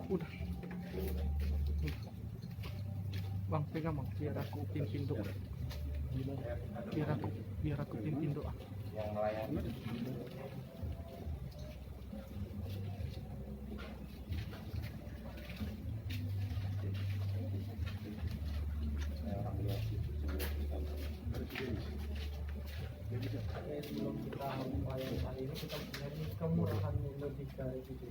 Udah. Bang, pegang bang, biar aku pimpin doa. Biar aku pimpin doa. Yang melayani. Sebelum kita melayani kali ini, kita menyanyi kemurahan-Mu lebih dari itu.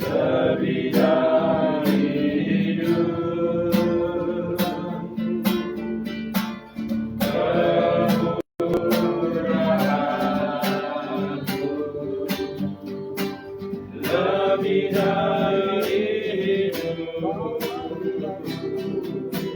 Lebih dari hidup, lebih dari hidup, bawani daku memuji Engkau,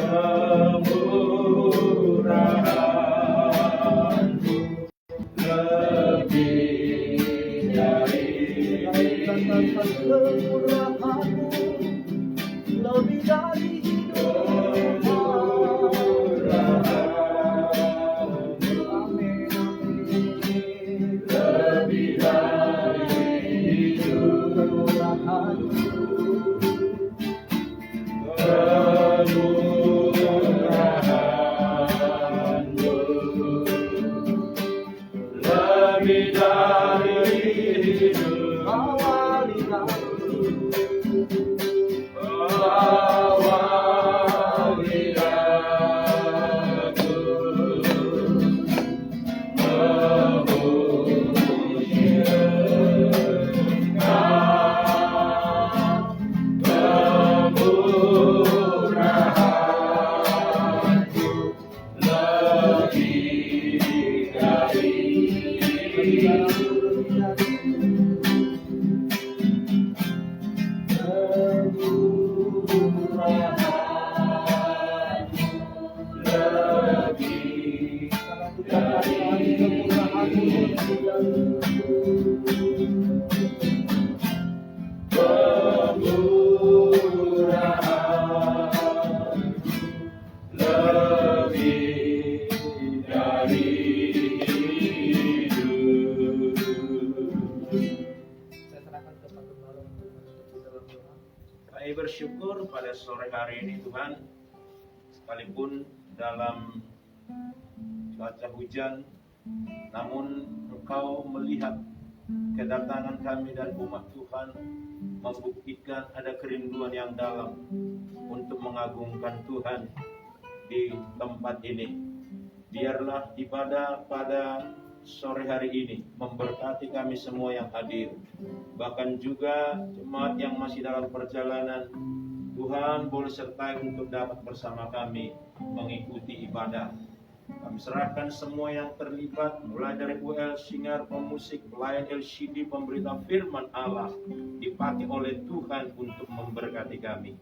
kemurahan-Mu lebih dari Kemurahan-Mu lebih dari hidup. Amin, amin. lebih dari hidup, Kemurahan-Mu kemurahan-Mu lebih dari hidup, awali aku. awali aku memuji Engkau, kemurahan-Mu lebih dari lebih kemurahan lebih dari hidup. Saya serahkan ke Pak Gembala untuk menutup di dalam doa. Kami bersyukur pada sore hari ini Tuhan, sekalipun dalam cuaca hujan, namun Engkau melihat kedatangan kami dan umat Tuhan, membuktikan ada kerinduan yang dalam untuk mengagungkan Tuhan di tempat ini. Biarlah ibadah pada sore hari ini memberkati kami semua yang hadir, bahkan juga jemaat yang masih dalam perjalanan. Tuhan boleh sertai untuk dapat bersama kami mengikuti ibadah. Kami serahkan semua yang terlibat, mulai dari UL, Singar, pemusik, pelayan LCD, pemberita firman Allah, dipakai oleh Tuhan untuk memberkati kami.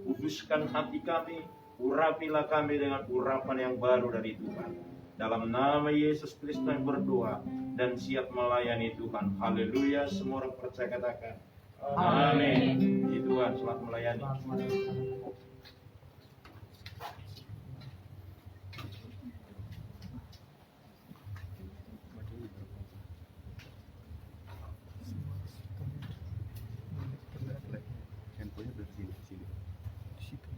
Kuduskan hati kami, urapilah kami dengan urapan yang baru dari Tuhan. Dalam nama Yesus Kristus kami berdoa dan siap melayani Tuhan. Haleluya, semua orang percaya katakan amin. Puji Tuhan, selamat melayani. Handphonenya berada di sini. Di situ.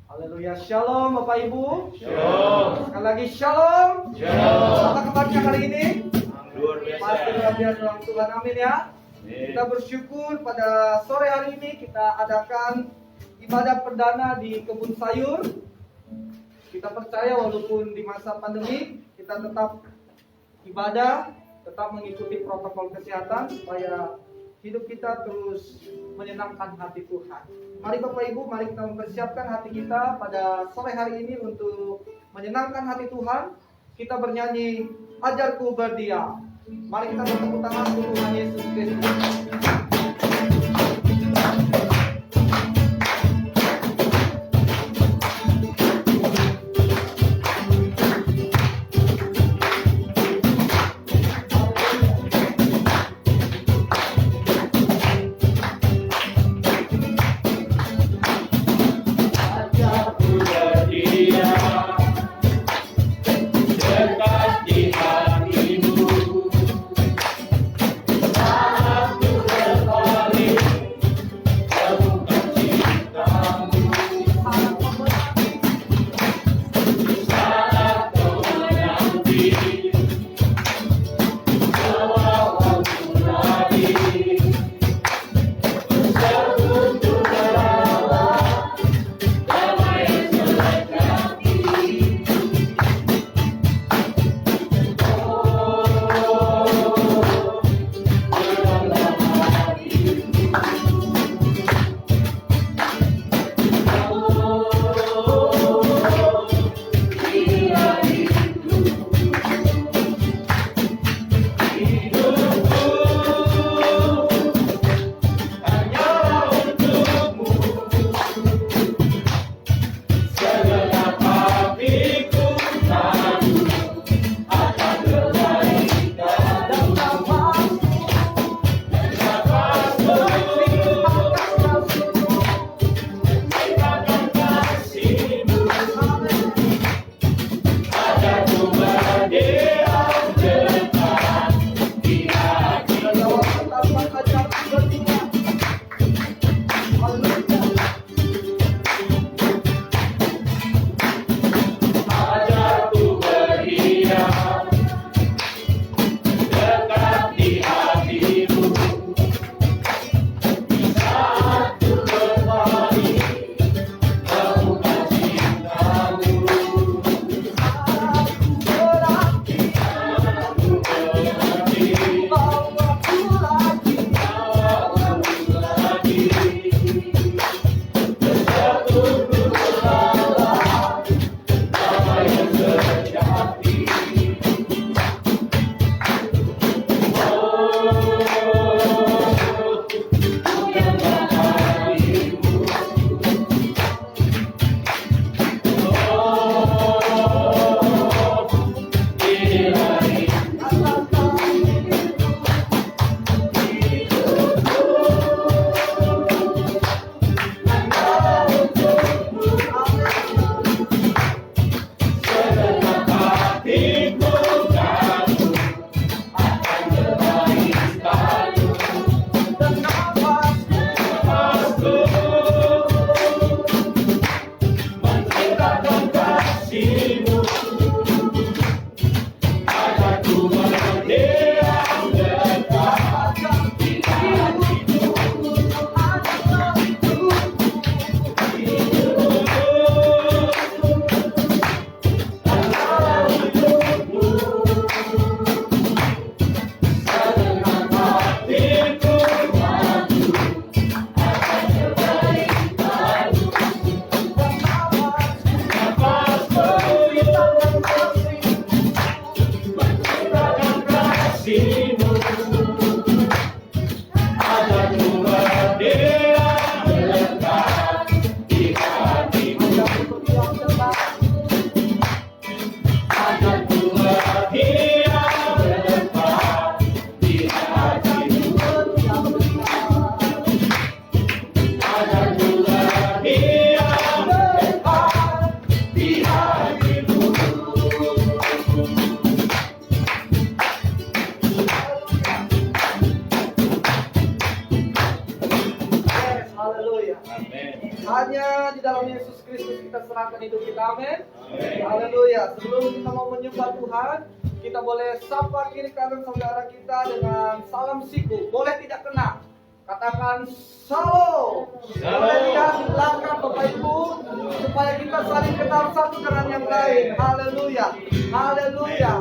Haleluya. Shalom Bapak Ibu. Shalom. Sekali lagi shalom. Shalom. Apa kabarnya hari ini? Luar biasa. Pasti luar biasa dalam Tuhan. Amin ya. Kita bersyukur pada sore hari ini kita adakan ibadah perdana di Kebun Sayur. Kita percaya walaupun di masa pandemi kita tetap ibadah, tetap mengikuti protokol kesehatan supaya hidup kita terus menyenangkan hati Tuhan. Mari Bapak Ibu, mari kita mempersiapkan hati kita pada sore hari ini untuk menyenangkan hati Tuhan. Kita bernyanyi Ajarku Berdiam. Mari kita bertepuk tangan untuk Tuhan Yesus Kristus. Dekat di hatimu, saat ku Hanya di dalam Yesus Kristus kita serahkan hidup kita, amin. Haleluya. Sebelum kita mau menyembah Tuhan, kita boleh sapa kiri kanan saudara kita dengan salam siku. Boleh tidak kena, katakan shalom. Boleh lihat di belakang Bapak Ibu, supaya kita saling kenal satu dengan yang lain. Haleluya. Haleluya.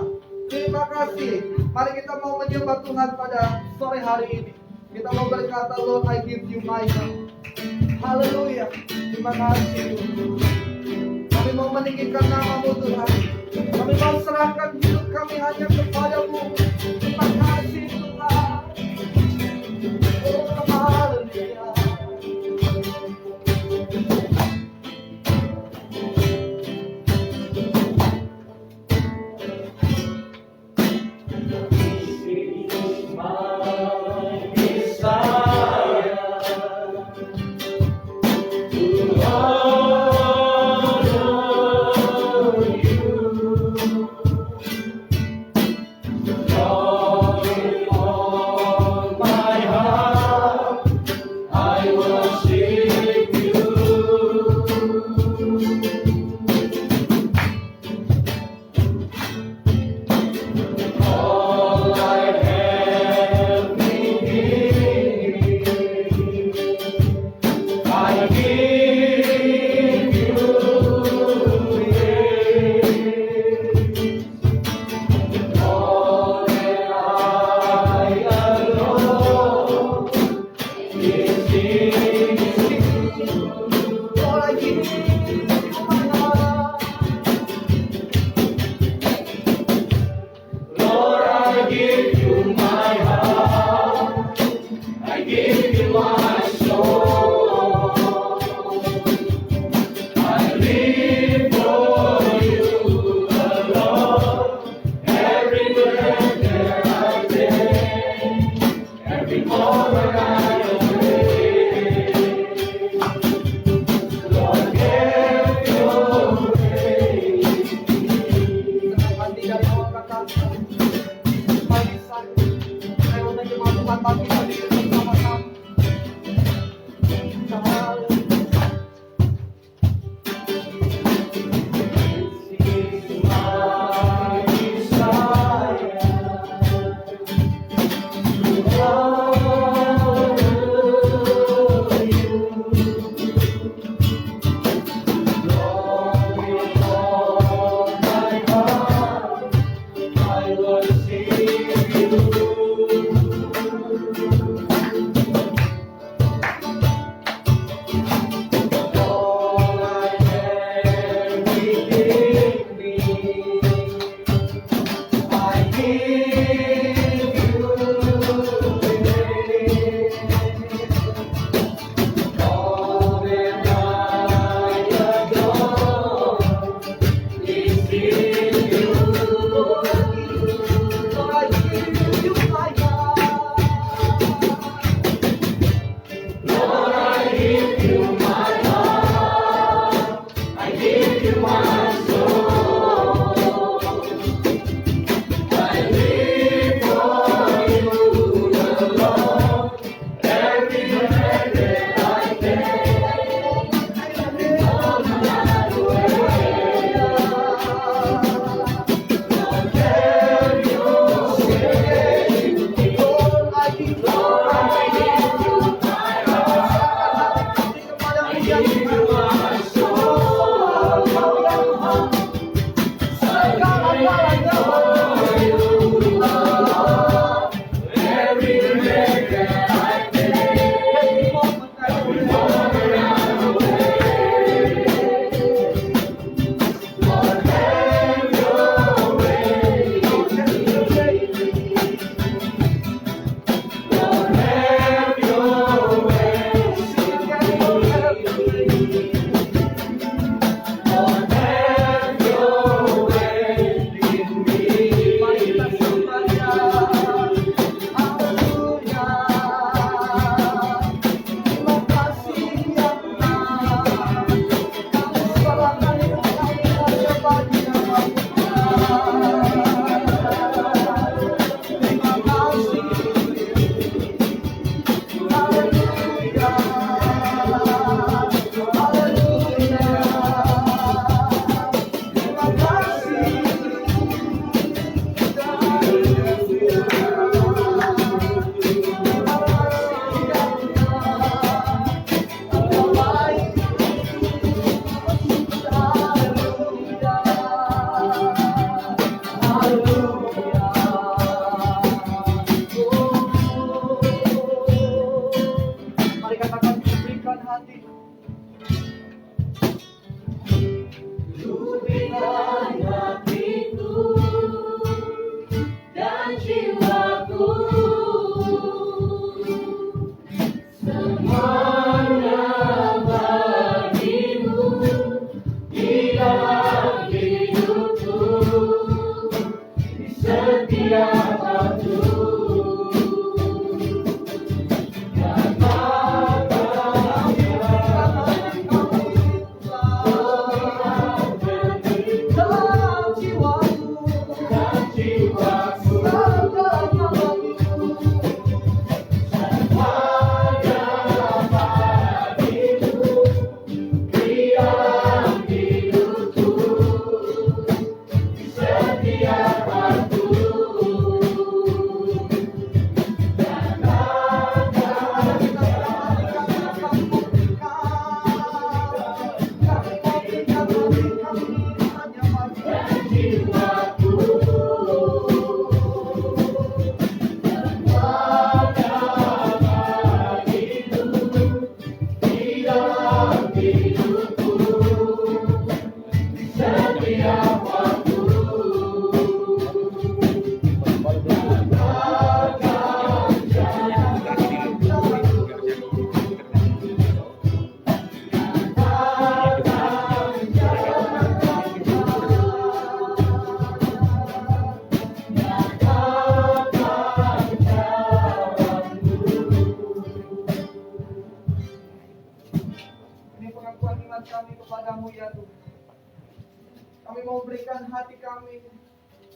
Terima kasih. Mari kita mau menyembah Tuhan pada sore hari ini. Kita mau berkata, Lord, I give you my heart. Haleluya. Terima kasih. Kami mau meninggikan nama-Mu Tuhan. Kami mau serahkan hidup kami hanya kepada-Mu. Terima kasih Tuhan. Oh, haleluya. Berikan hatiku dan jiwaku, semuanya bagimu di dalam hidupku, di setiap waktu. Ini pengakuan iman kami kepadamu ya Tuhan. Kami mau berikan hati kami,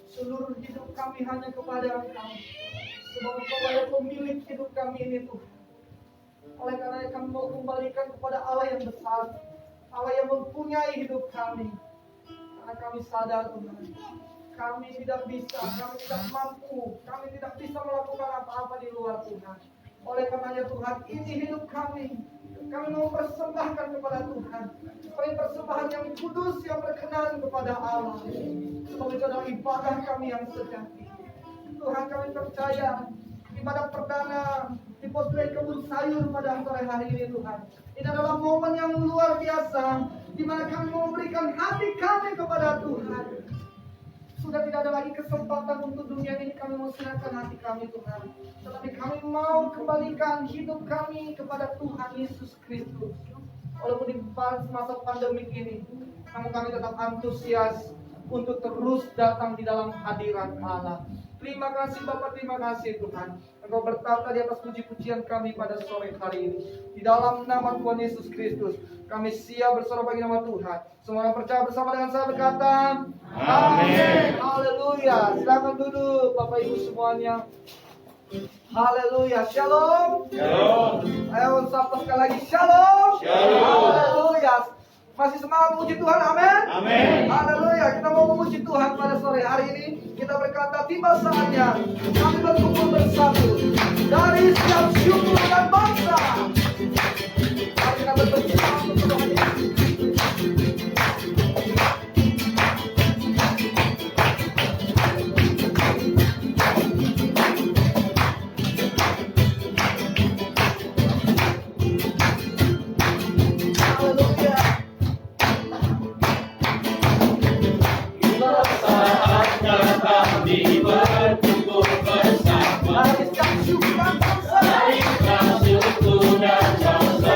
seluruh hidup kami hanya kepada Engkau. Sebab Engkau adalah pemilik hidup kami ini Tuhan. Oleh karena kami mau kembalikan kepada Allah yang besar, Allah yang mempunyai hidup kami. Karena kami sadar Tuhan, kami tidak bisa, kami tidak mampu, kami tidak bisa melakukan apa-apa di luar Tuhan. Oleh karenanya Tuhan, ini hidup kami. Kami mau persembahkan kepada Tuhan. Kami persembahan yang kudus, yang berkenan kepada Allah. Sebab itu adalah ibadah kami yang sejati. Tuhan, kami percaya ibadah perdana di Posplay Kebun Sayur pada sore hari ini Tuhan. Ini adalah momen yang luar biasa, di mana kami mau memberikan hati kami kepada Tuhan. Sudah tidak ada lagi kesempatan untuk dunia ini, kami mau serahkan hati kami Tuhan. Tetapi kami mau kembalikan hidup kami kepada Tuhan Yesus Kristus. Walaupun di masa pandemik ini, namun kami tetap antusias untuk terus datang di dalam hadirat Allah. Terima kasih Bapak, terima kasih Tuhan. Engkau bertata di atas puji-pujian kami pada sore hari ini. Di dalam nama Tuhan Yesus Kristus, kami siap bersorak bagi nama Tuhan. Semua yang percaya bersama dengan saya berkata, Amin. Haleluya. Silakan duduk Bapak Ibu semuanya. Haleluya. Shalom. Shalom. Ayo sapa sekali lagi. Shalom. Shalom. Haleluya. Masih semangat memuji Tuhan, amin. Amin. Haleluya. Kita mau memuji Tuhan pada sore hari ini. Kita berkata tiba saatnya kami berkumpul bersatu dari setiap suku dan bangsa. Mari kita berdoa untuk Tuhan Yesus. Dari suku dan bangsa.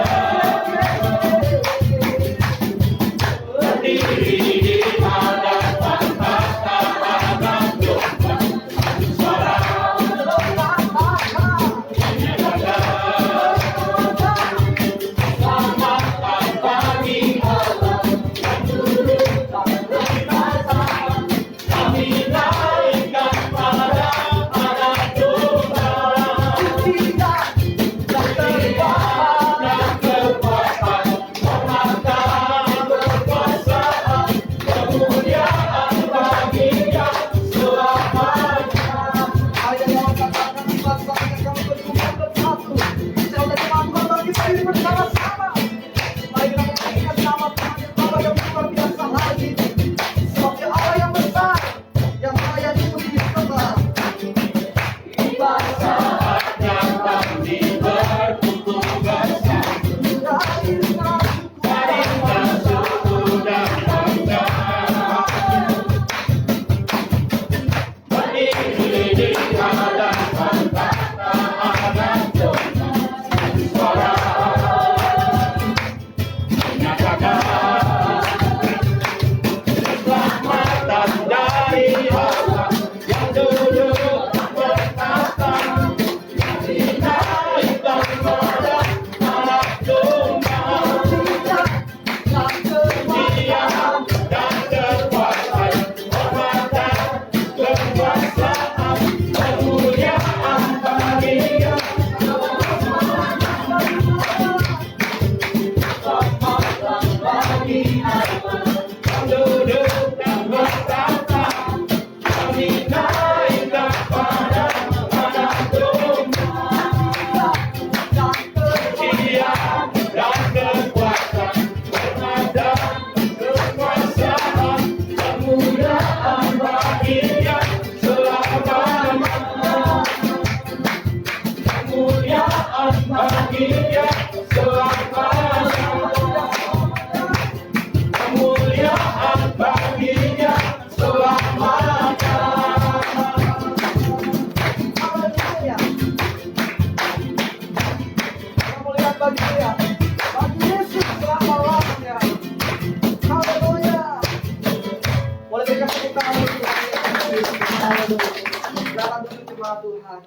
Tuhan.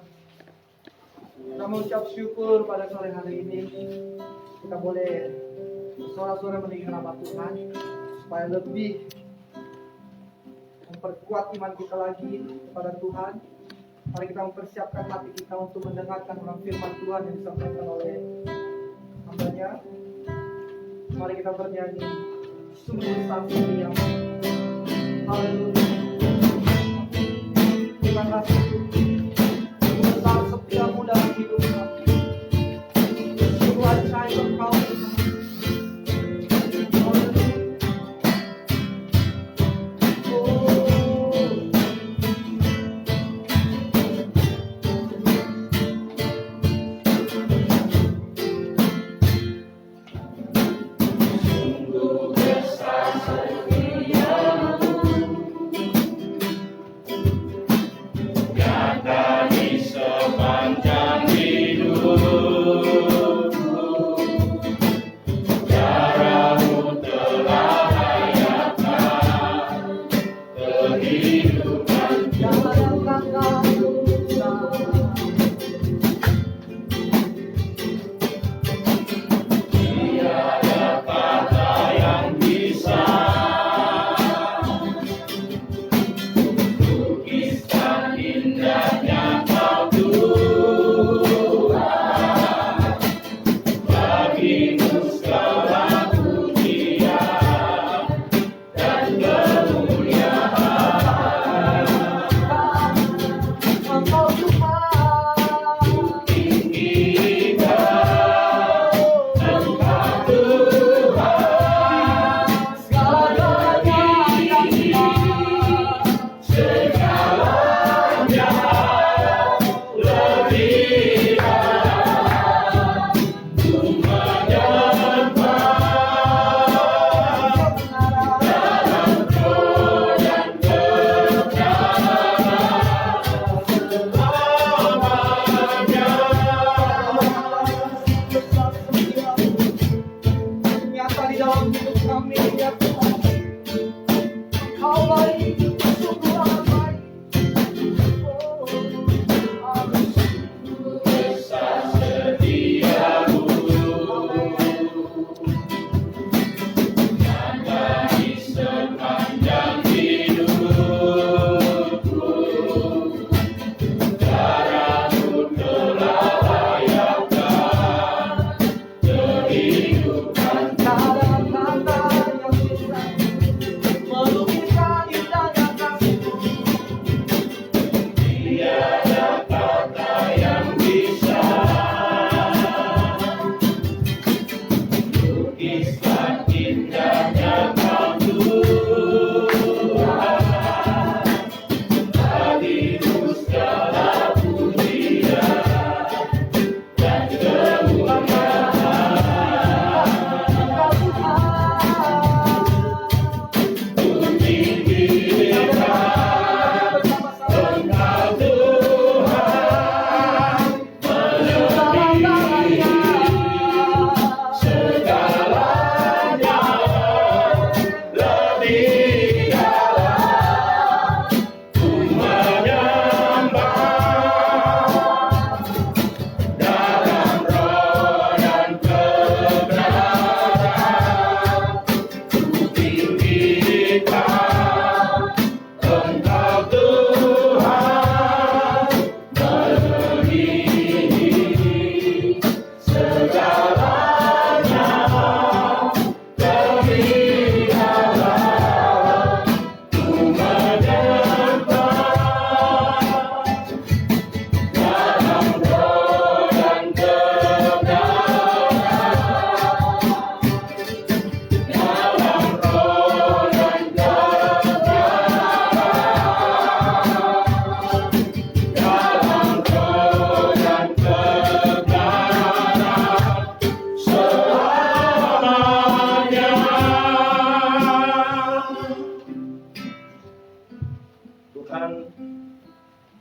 Kita mengucap syukur pada sore hari ini. Kita boleh bersorak-sorai meninggikan nama Tuhan, supaya lebih memperkuat iman kita lagi kepada Tuhan. Mari kita mempersiapkan hati kita untuk mendengarkan orang firman Tuhan yang disampaikan oleh hamba-Nya. Mari kita bernyanyi, sungguh besar yang haleluya. Terima kasih Tuhan, besar setiamu dalam hidup kami. Sungguh ajaib Engkau Tuhan.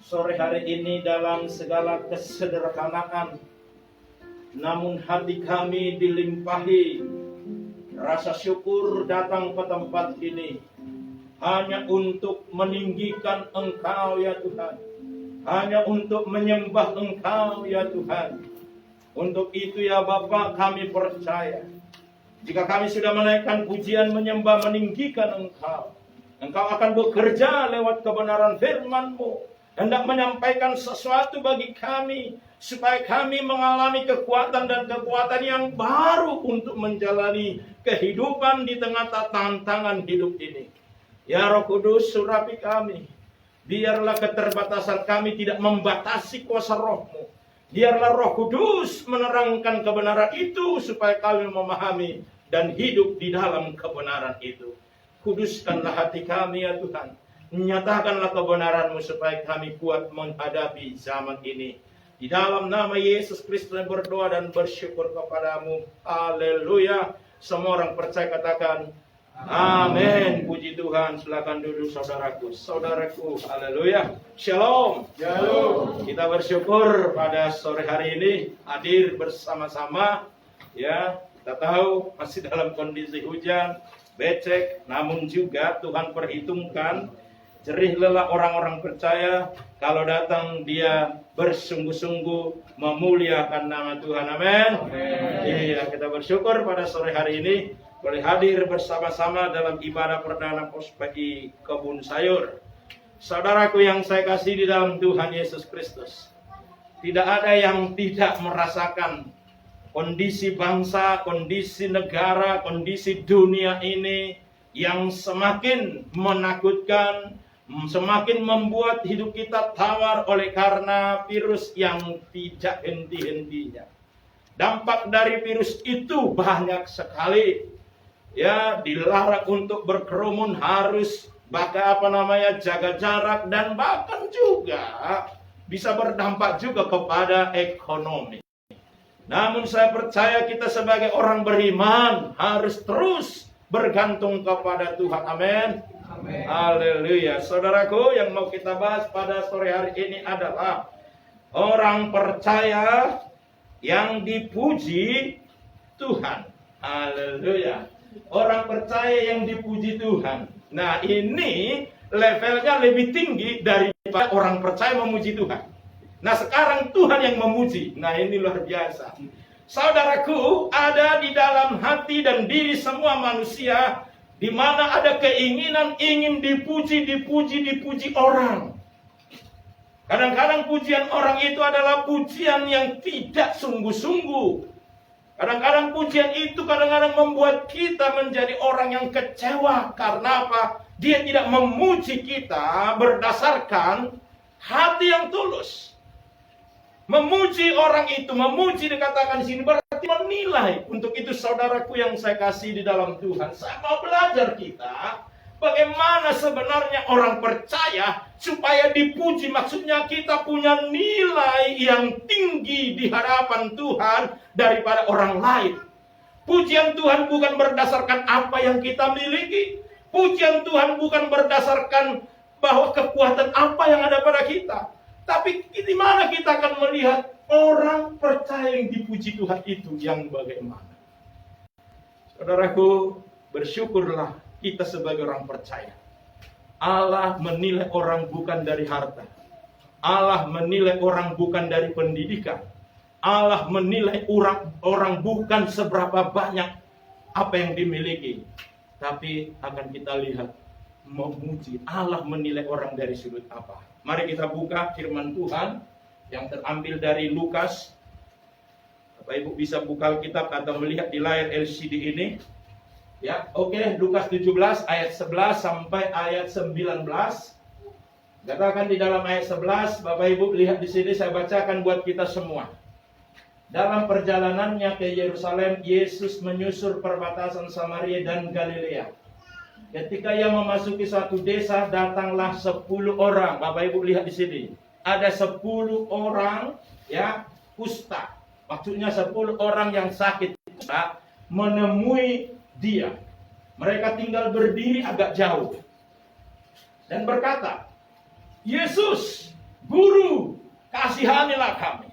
sore hari ini dalam segala kesederhanaan, namun hati kami dilimpahi rasa syukur datang ke tempat ini hanya untuk meninggikan Engkau ya Tuhan, hanya untuk menyembah Engkau ya Tuhan. Untuk itu ya Bapa, kami percaya jika kami sudah menaikkan pujian, menyembah, meninggikan Engkau, Engkau akan bekerja lewat kebenaran firman-Mu, hendak menyampaikan sesuatu bagi kami, supaya kami mengalami kekuatan dan kekuatan yang baru untuk menjalani kehidupan di tengah tantangan hidup ini. Ya Roh Kudus, surapi kami. Biarlah keterbatasan kami tidak membatasi kuasa Roh-Mu. Biarlah Roh Kudus menerangkan kebenaran itu, supaya kami memahami dan hidup di dalam kebenaran itu. Kuduskanlah hati kami ya Tuhan. Nyatakanlah kebenaran-Mu supaya kami kuat menghadapi zaman ini. Di dalam nama Yesus Kristus berdoa dan bersyukur kepadamu. Haleluya. Semua orang percaya katakan amin. Puji Tuhan. Silakan duduk saudaraku. Haleluya. Shalom. Shalom. Kita bersyukur pada sore hari ini hadir bersama-sama. Ya, kita tahu masih dalam kondisi hujan, becek, namun juga Tuhan perhitungkan jerih lelah orang-orang percaya kalau datang dia bersungguh-sungguh memuliakan nama Tuhan. Amin. Iya, kita bersyukur pada sore hari ini boleh hadir bersama-sama dalam ibadah perdana Prospeki Kebun Sayur. Saudaraku yang saya kasih di dalam Tuhan Yesus Kristus, tidak ada yang tidak merasakan kondisi bangsa, kondisi negara, kondisi dunia ini yang semakin menakutkan, semakin membuat hidup kita tawar oleh karena virus yang tidak henti-hentinya. Dampak dari virus itu banyak sekali. Ya, dilarang untuk berkerumun, harus jaga jarak, dan bahkan juga bisa berdampak juga kepada ekonomi. Namun saya percaya kita sebagai orang beriman harus terus bergantung kepada Tuhan. Amin. Amin. Haleluya. Saudaraku, yang mau kita bahas pada sore hari ini adalah orang percaya yang dipuji Tuhan. Haleluya. Orang percaya yang dipuji Tuhan. Nah, ini levelnya lebih tinggi daripada orang percaya memuji Tuhan. Nah, sekarang Tuhan yang memuji. Nah, ini luar biasa. Saudaraku, ada di dalam hati dan diri semua manusia di mana ada keinginan ingin dipuji orang. Kadang-kadang pujian orang itu adalah pujian yang tidak sungguh-sungguh. Kadang-kadang pujian itu membuat kita menjadi orang yang kecewa. Karena apa? Dia tidak memuji kita berdasarkan hati yang tulus. Memuji orang itu, memuji dikatakan di sini berarti menilai. Untuk itu saudaraku yang saya kasih di dalam Tuhan, saya mau belajar kita bagaimana sebenarnya orang percaya supaya dipuji. Maksudnya kita punya nilai yang tinggi di hadapan Tuhan daripada orang lain. Pujian Tuhan bukan berdasarkan apa yang kita miliki. Pujian Tuhan bukan berdasarkan bahwa kekuatan apa yang ada pada kita. Tapi di mana kita akan melihat orang percaya yang dipuji Tuhan itu yang bagaimana? Saudaraku, bersyukurlah kita sebagai orang percaya. Allah menilai orang bukan dari harta. Allah menilai orang bukan dari pendidikan. Allah menilai orang bukan seberapa banyak apa yang dimiliki. Tapi akan kita lihat memuji. Allah menilai orang dari sudut apa? Mari kita buka firman Tuhan yang terambil dari Lukas. Bapak Ibu bisa buka Alkitab atau melihat di layar LCD ini. Ya, oke, Lukas 17 ayat 11 sampai ayat 19. Katakan di dalam ayat 11, Bapak Ibu lihat di sini, saya bacakan buat kita semua. Dalam perjalanannya ke Yerusalem, Yesus menyusur perbatasan Samaria dan Galilea. Ketika ia memasuki suatu desa, datanglah 10 orang. Bapak Ibu lihat di sini. Ada 10 orang ya kusta. Maksudnya 10 orang yang sakit kusta menemui dia. Mereka tinggal berdiri agak jauh. Dan berkata, Yesus, Guru, kasihanilah kami.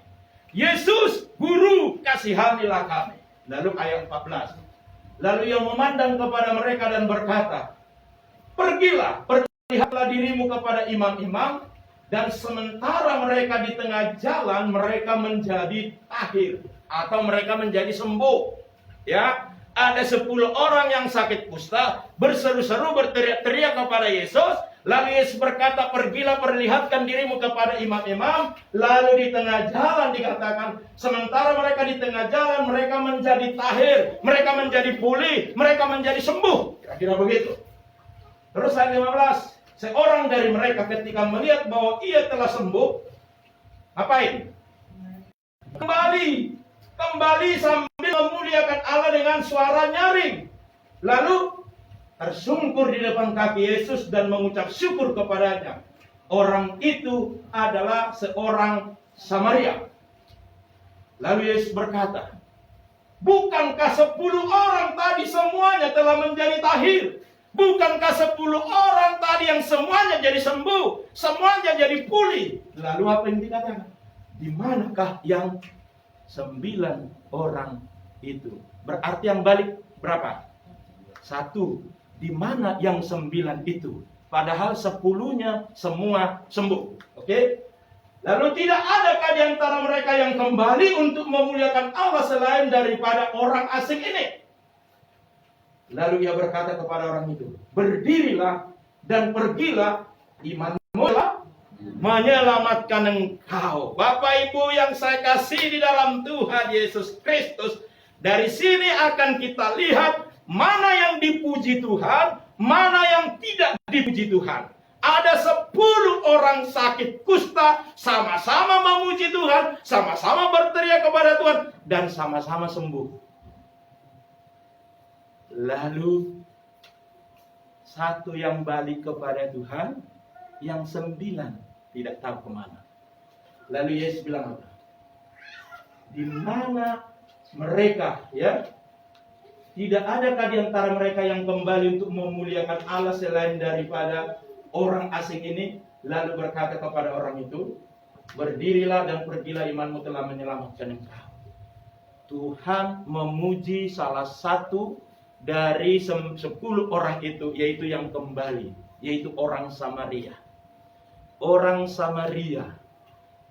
Yesus, Guru, kasihanilah kami. Lalu ayat 14. Lalu ia memandang kepada mereka dan berkata, pergilah, perlihatlah dirimu kepada imam-imam. Dan sementara mereka di tengah jalan, mereka menjadi tahir atau mereka menjadi sembuh. Ya, ada 10 orang yang sakit kusta berseru-seru berteriak-teriak kepada Yesus. Lalu Yesus berkata, pergilah perlihatkan dirimu kepada imam-imam. Lalu di tengah jalan dikatakan, sementara mereka di tengah jalan, mereka menjadi tahir, mereka menjadi pulih, mereka menjadi sembuh. Kira-kira begitu. Terus ayat 15, seorang dari mereka ketika melihat bahwa ia telah sembuh, ngapain? Kembali sambil memuliakan Allah dengan suara nyaring. Lalu tersungkur di depan kaki Yesus dan mengucap syukur kepadanya. Orang itu adalah seorang Samaria. Lalu Yesus berkata, bukankah 10 orang tadi semuanya telah menjadi tahir? Bukankah 10 orang tadi yang semuanya jadi sembuh, semuanya jadi pulih? Lalu apa yang dikatakan? Di manakah yang 9 orang itu? Berarti yang balik berapa? 1. Di mana yang 9 itu? Padahal 10-nya semua sembuh. Oke? Lalu tidak adakah di antara mereka yang kembali untuk memuliakan Allah selain daripada orang asing ini? Lalu ia berkata kepada orang itu, berdirilah dan pergilah, imanmu telah menyelamatkan engkau. Bapak Ibu yang saya kasih di dalam Tuhan Yesus Kristus, dari sini akan kita lihat mana yang dipuji Tuhan, mana yang tidak dipuji Tuhan. Ada 10 orang sakit kusta, sama-sama memuji Tuhan, sama-sama berteriak kepada Tuhan, dan sama-sama sembuh. Lalu 1 yang balik kepada Tuhan, yang 9 tidak tahu kemana. Lalu Yesus bilang apa? Di mana mereka, ya? Tidak adakah di antara mereka yang kembali untuk memuliakan Allah selain daripada orang asing ini? Lalu berkata kepada orang itu, berdirilah dan pergilah, imanmu telah menyelamatkan engkau. Tuhan memuji salah satu dari 10 orang itu, yaitu yang kembali, yaitu orang Samaria. Orang Samaria,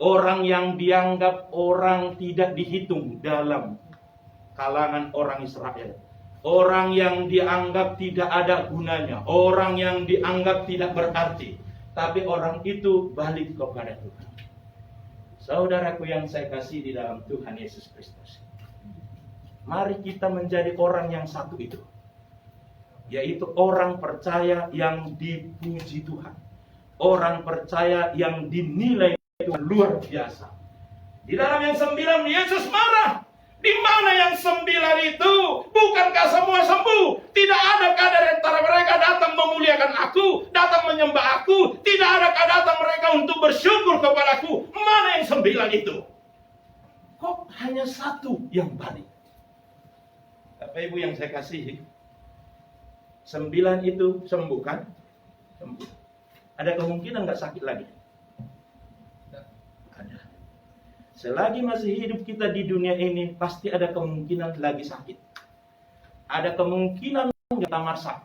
orang yang dianggap orang tidak dihitung dalam kalangan orang Israel. Orang yang dianggap tidak ada gunanya, orang yang dianggap tidak berarti. Tapi orang itu balik kepada Tuhan. Saudaraku yang saya kasih di dalam Tuhan Yesus Kristus, mari kita menjadi orang yang satu itu, yaitu orang percaya yang dipuji Tuhan, orang percaya yang dinilai Tuhan luar biasa. Di dalam yang 9 Yesus marah. Di mana yang 9 itu? Bukankah semua sembuh? Tidak adakah dari antara mereka datang memuliakan aku, datang menyembah aku? Tidak adakah datang mereka untuk bersyukur kepadaku? Mana yang 9 itu? Kok hanya 1 yang balik? Bapak Ibu yang saya kasihi, 9 itu sembuh kan? Sembuh. Ada kemungkinan nggak sakit lagi? Ada. Selagi masih hidup kita di dunia ini, pasti ada kemungkinan lagi sakit. Ada kemungkinan kita masak.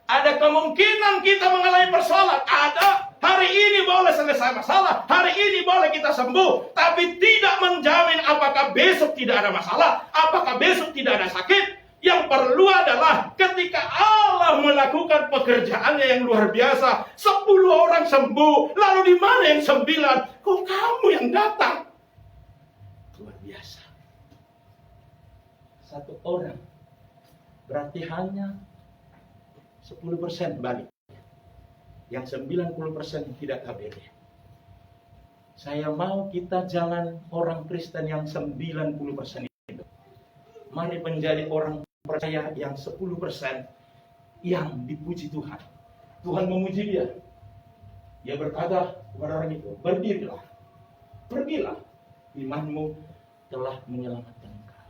Ada kemungkinan kita mengalami persoalan. Ada. Hari ini boleh selesai masalah. Hari ini boleh kita sembuh. Tapi tidak menjamin apakah besok tidak ada masalah. Apakah besok tidak ada sakit. Yang perlu adalah ketika Allah melakukan pekerjaannya yang luar biasa, 10 orang sembuh, lalu di mana yang 9? Kok kamu yang datang? Luar biasa. 1 orang berarti hanya 10% balik. Yang 90% tidak KBR. Saya mau kita jangan orang Kristen yang 90% itu. Mari menjadi orang percaya yang 10% yang dipuji Tuhan. Tuhan memuji dia. Dia berkata kepada orang itu, berdirilah, pergilah, imanmu telah menyelamatkan engkau.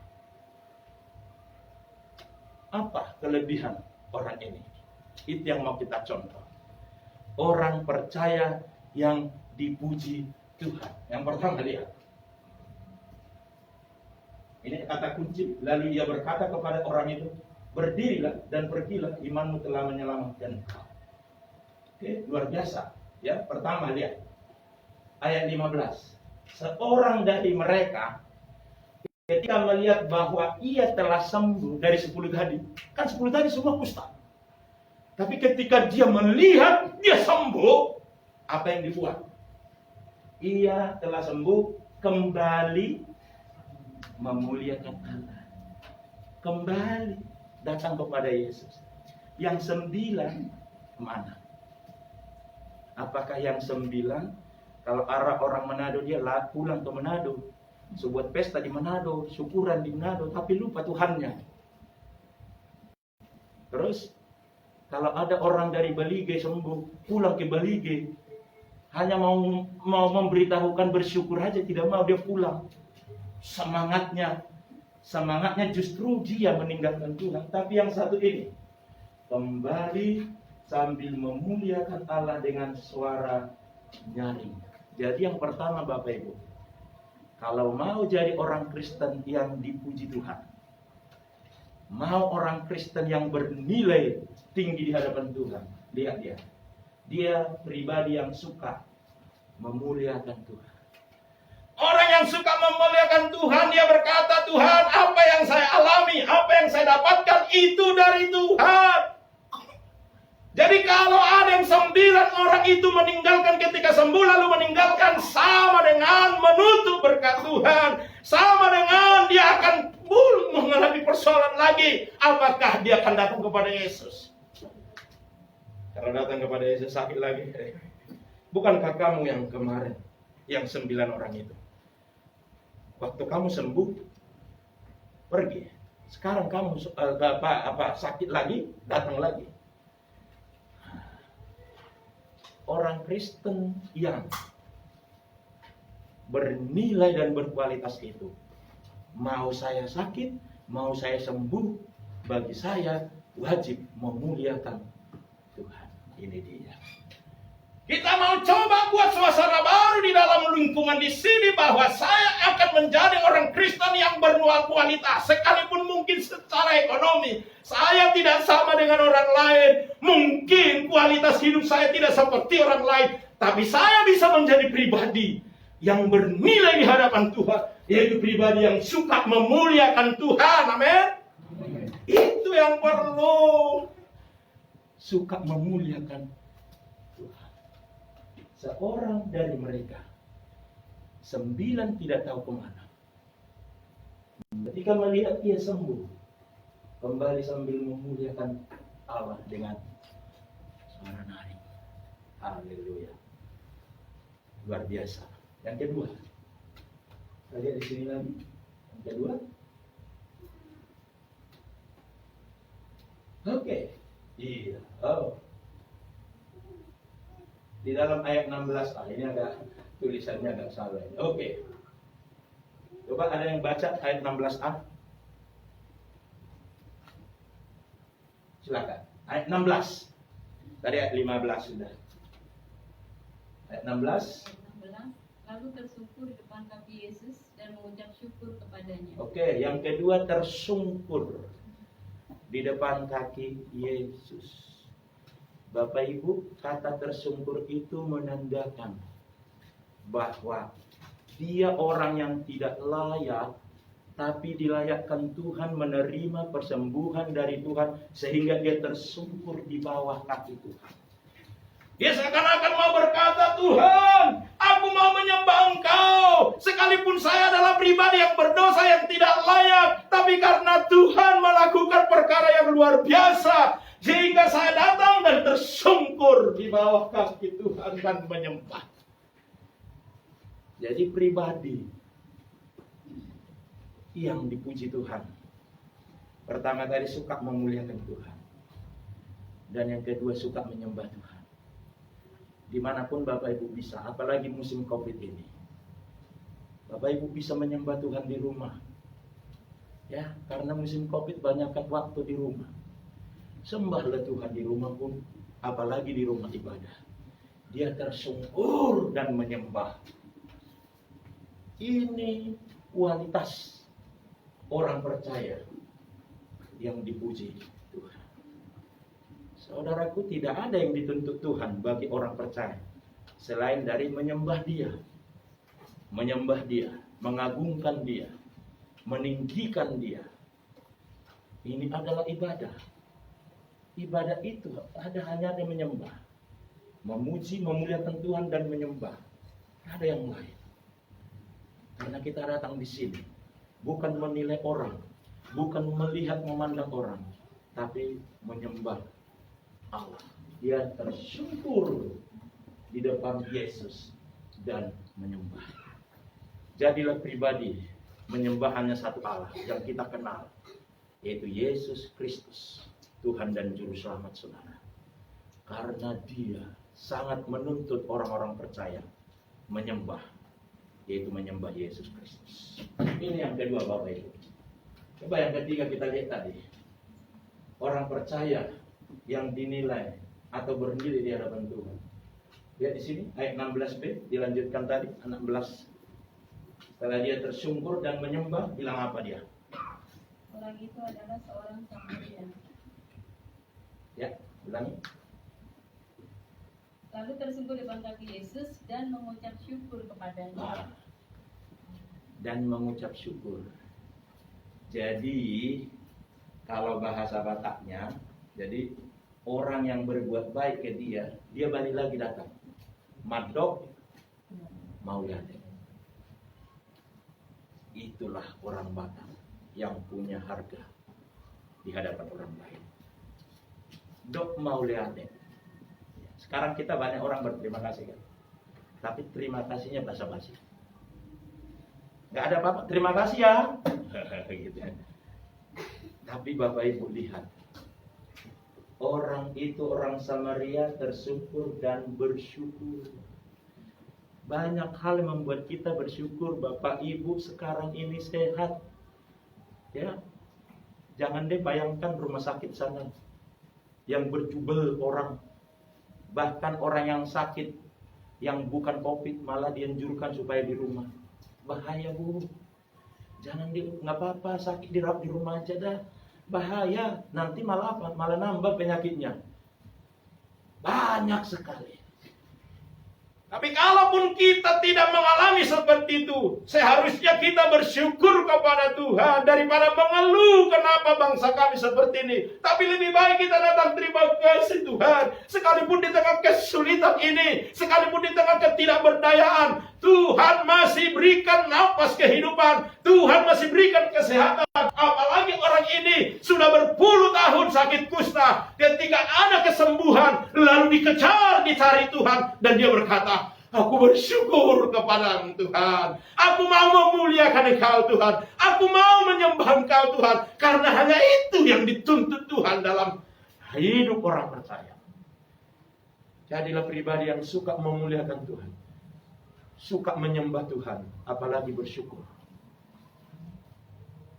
Apa kelebihan orang ini? Itu yang mau kita contoh. Orang percaya yang dipuji Tuhan. Yang pertama lihat. Ini kata kunci. Lalu ia berkata kepada orang itu, berdirilah dan pergilah, imanmu telah menyelamatkan engkau. Oke, luar biasa. Ya, pertama lihat ayat 15. Seorang dari mereka ketika melihat bahwa ia telah sembuh dari 10 tadi, kan 10 tadi semua kusta. Tapi ketika dia melihat dia sembuh, apa yang dibuat? Ia telah sembuh, kembali memuliakan Allah. Kembali datang kepada Yesus. Yang 9 kemana? Apakah yang 9 kalau arah orang Manado dia pulang ke Manado, sebuah pesta di Manado, syukuran di Manado, tapi lupa Tuhannya. Terus kalau ada orang dari Balige sembuh, pulang ke Balige, hanya mau memberitahukan bersyukur aja, tidak mau dia pulang. Semangatnya justru dia meninggalkan Tuhan. Tapi yang satu ini, kembali sambil memuliakan Allah dengan suara nyaring. Jadi yang pertama Bapak Ibu, kalau mau jadi orang Kristen yang dipuji Tuhan, mau orang Kristen yang bernilai tinggi di hadapan Tuhan, lihat dia pribadi yang suka memuliakan Tuhan. Orang yang suka memuliakan Tuhan, dia berkata, Tuhan, apa yang saya alami, apa yang saya dapatkan, itu dari Tuhan. Jadi kalau ada yang 9 orang itu meninggalkan ketika sembuh, lalu meninggalkan, sama dengan menutup berkat Tuhan. Sama dengan dia akan mengalami persoalan lagi. Apakah dia akan datang kepada Yesus? Kalau datang kepada Yesus sakit lagi. Bukankah kamu yang kemarin, yang 9 orang itu? Waktu kamu sembuh, pergi. Sekarang kamu sakit lagi, datang lagi. Orang Kristen yang bernilai dan berkualitas itu, mau saya sakit, mau saya sembuh, bagi saya wajib memuliakan Tuhan. Ini dia. Kita mau coba buat suasana baru di dalam lingkungan di sini, bahwa saya akan menjadi orang Kristen yang berkualitas, sekalipun mungkin secara ekonomi saya tidak sama dengan orang lain, mungkin kualitas hidup saya tidak seperti orang lain, tapi saya bisa menjadi pribadi yang bernilai di hadapan Tuhan, yaitu pribadi yang suka memuliakan Tuhan. Amin. Itu yang perlu, suka memuliakan Tuhan. Seorang dari mereka, 9 tidak tahu kemana. Ketika melihat dia sembuh, kembali sambil memuliakan Allah dengan suara nyaring. Haleluya. Luar biasa. Yang kedua, kita lihat di sini lagi. Yang kedua, oke. Iya. Oh. Di dalam ayat 16, ini agak tulisannya agak salah. Oke. Coba ada yang baca ayat 16a? Silakan. Ayat 16. Tadi ayat 15 sudah. Ayat 16. Lalu tersungkur di depan kaki Yesus dan mengucap syukur kepadanya. Oke, yang kedua tersungkur di depan kaki Yesus. Bapak Ibu, kata tersungkur itu menandakan bahwa dia orang yang tidak layak, tapi dilayakkan Tuhan, menerima persembuhan dari Tuhan, sehingga dia tersungkur di bawah kaki Tuhan. Dia seakan-akan mau berkata, Tuhan, aku mau menyembah Engkau, sekalipun saya adalah pribadi yang berdosa, yang tidak layak, tapi karena Tuhan melakukan perkara yang luar biasa, sehingga saya datang dan tersungkur di bawah kaki Tuhan dan menyembah. Jadi pribadi yang dipuji Tuhan, pertama tadi suka memuliakan Tuhan, dan yang kedua suka menyembah Tuhan. Dimanapun Bapak Ibu bisa, apalagi musim COVID ini, Bapak Ibu bisa menyembah Tuhan di rumah. Ya, karena musim COVID banyakkan waktu di rumah. Sembahlah Tuhan di rumah pun, apalagi di rumah ibadah. Dia tersungkur dan menyembah. Ini kualitas orang percaya yang dipuji Tuhan. Saudaraku, tidak ada yang dituntut Tuhan bagi orang percaya. selain dari menyembah Dia, mengagungkan Dia, meninggikan Dia. Ini adalah ibadah. Ibadah itu hanya ada menyembah, memuji, memuliakan Tuhan dan menyembah. Tidak ada yang lain. Karena kita datang di sini bukan menilai orang, bukan melihat memandang orang, tapi menyembah Allah. Dia tersyukur di depan Yesus dan menyembah. Jadilah pribadi menyembah hanya satu Allah yang kita kenal, yaitu Yesus Kristus, Tuhan dan Juru Selamat saudara. Karena Dia sangat menuntut orang-orang percaya menyembah, yaitu menyembah Yesus Kristus. Ini yang kedua Bapak Ibu. Coba yang ketiga kita lihat tadi. Orang percaya yang dinilai atau berdiri di hadapan Tuhan. Lihat di sini ayat 16b dilanjutkan tadi 16. Setelah dia tersungkur dan menyembah, bilang apa dia? Orang itu adalah seorang Samaria. Ya, ulangi. Lalu tersungkur depan kaki Yesus dan mengucap syukur kepadanya. Nah, dan mengucap syukur. Jadi kalau bahasa Bataknya, jadi orang yang berbuat baik ke dia balik lagi datang. Madok mau lihat. Itulah orang Batak yang punya harga di hadapan orang lain. Dok mau lihat. Sekarang kita banyak orang berterima kasih kan, tapi terima kasihnya basa-basi. Gak ada apa-apa, terima kasih ya. Gitu. Tapi Bapak Ibu lihat, orang itu, orang Samaria tersyukur dan bersyukur. Banyak hal yang membuat kita bersyukur. Bapak Ibu sekarang ini sehat, ya. Jangan deh bayangkan rumah sakit sana yang berjubel orang. Bahkan orang yang sakit, yang bukan COVID malah dianjurkan supaya di rumah. Bahaya Bu. Jangan nggak apa-apa sakit dirawat di rumah aja dah. Bahaya. Nanti malah apa? Malah nambah penyakitnya. Banyak sekali. Tapi kalaupun kita tidak mengalami seperti itu, seharusnya kita bersyukur kepada Tuhan daripada mengeluh kenapa bangsa kami seperti ini. Tapi lebih baik kita datang terima kasih Tuhan. Sekalipun di tengah kesulitan ini, sekalipun di tengah ketidakberdayaan, Tuhan masih berikan nafas kehidupan. Tuhan masih berikan kesehatan. Apalagi orang ini sudah berpuluh tahun sakit kusta. Ketika ada kesembuhan, lalu dicari Tuhan. Dan dia berkata, aku bersyukur kepada Tuhan. Aku mau memuliakan Engkau Tuhan. Aku mau menyembah Engkau Tuhan. Karena hanya itu yang dituntut Tuhan dalam hidup orang percaya. Jadilah pribadi yang suka memuliakan Tuhan, suka menyembah Tuhan, apalagi bersyukur.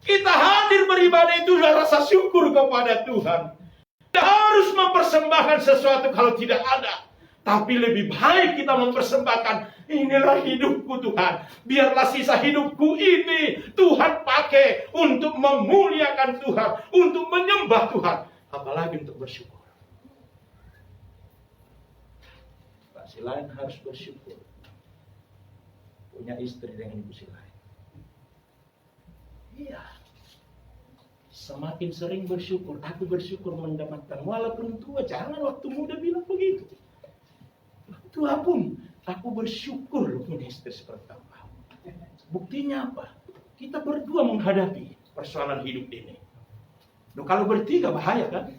Kita hadir beribadah itu sudah rasa syukur kepada Tuhan. Tidak harus mempersembahkan sesuatu kalau tidak ada. Tapi lebih baik kita mempersembahkan, inilah hidupku Tuhan. Biarlah sisa hidupku ini Tuhan pakai untuk memuliakan Tuhan, untuk menyembah Tuhan. Apalagi untuk bersyukur. Si lain harus bersyukur. Punya istri dengan ibu si lain. Iya. Semakin sering bersyukur, aku bersyukur mendapatkan. Walaupun tua, jangan waktu muda bilang begitu. Tua pun, aku bersyukur punya istri seperti apa. Buktinya apa? Kita berdua menghadapi persoalan hidup ini. Loh, kalau bertiga bahaya kan?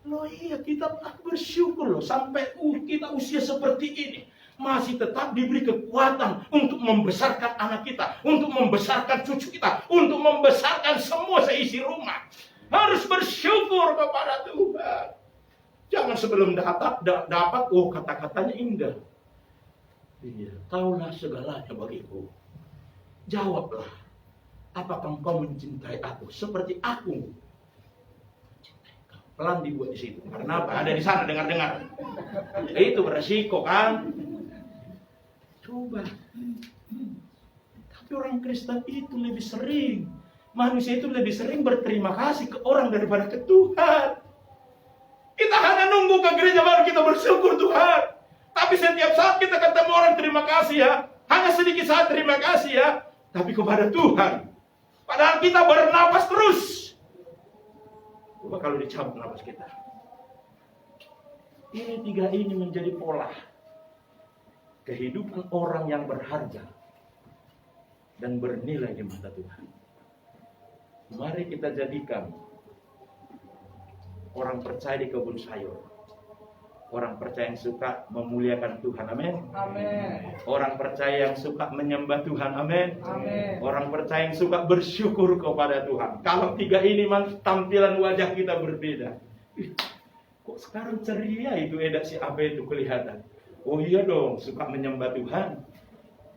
Loh iya, aku bersyukur loh sampai kita usia seperti ini masih tetap diberi kekuatan untuk membesarkan anak kita, untuk membesarkan cucu kita, untuk membesarkan semua seisi rumah. Harus bersyukur kepada Tuhan. Jangan sebelum dapat, oh kata-katanya indah. Iya, kaulah segalanya bagiku. Jawablah, apakah engkau mencintai aku seperti aku? Pelan dibuat di situ. Karena apa? Ada di sana dengar-dengar. Itu beresiko kan? Coba. Tapi orang Kristen itu lebih sering, manusia itu lebih sering berterima kasih ke orang daripada ke Tuhan. Kita hanya nunggu ke gereja baru kita bersyukur Tuhan. Tapi setiap saat kita ketemu orang terima kasih ya. Hanya sedikit saat terima kasih ya. Tapi kepada Tuhan. Padahal kita bernapas terus. Coba kalau dicabut napas kita. Ini tiga ini menjadi pola kehidupan orang yang berharga dan bernilai di mata Tuhan. Mari kita jadikan orang percaya di kebun sayur, orang percaya yang suka memuliakan Tuhan, amin. Amin. Orang percaya yang suka menyembah Tuhan, amin. Amin. Orang percaya yang suka bersyukur kepada Tuhan. Kalau tiga ini tampilan wajah kita berbeda. Ih, kok sekarang ceria itu si Abe itu kelihatan. Oh iya dong, suka menyembah Tuhan.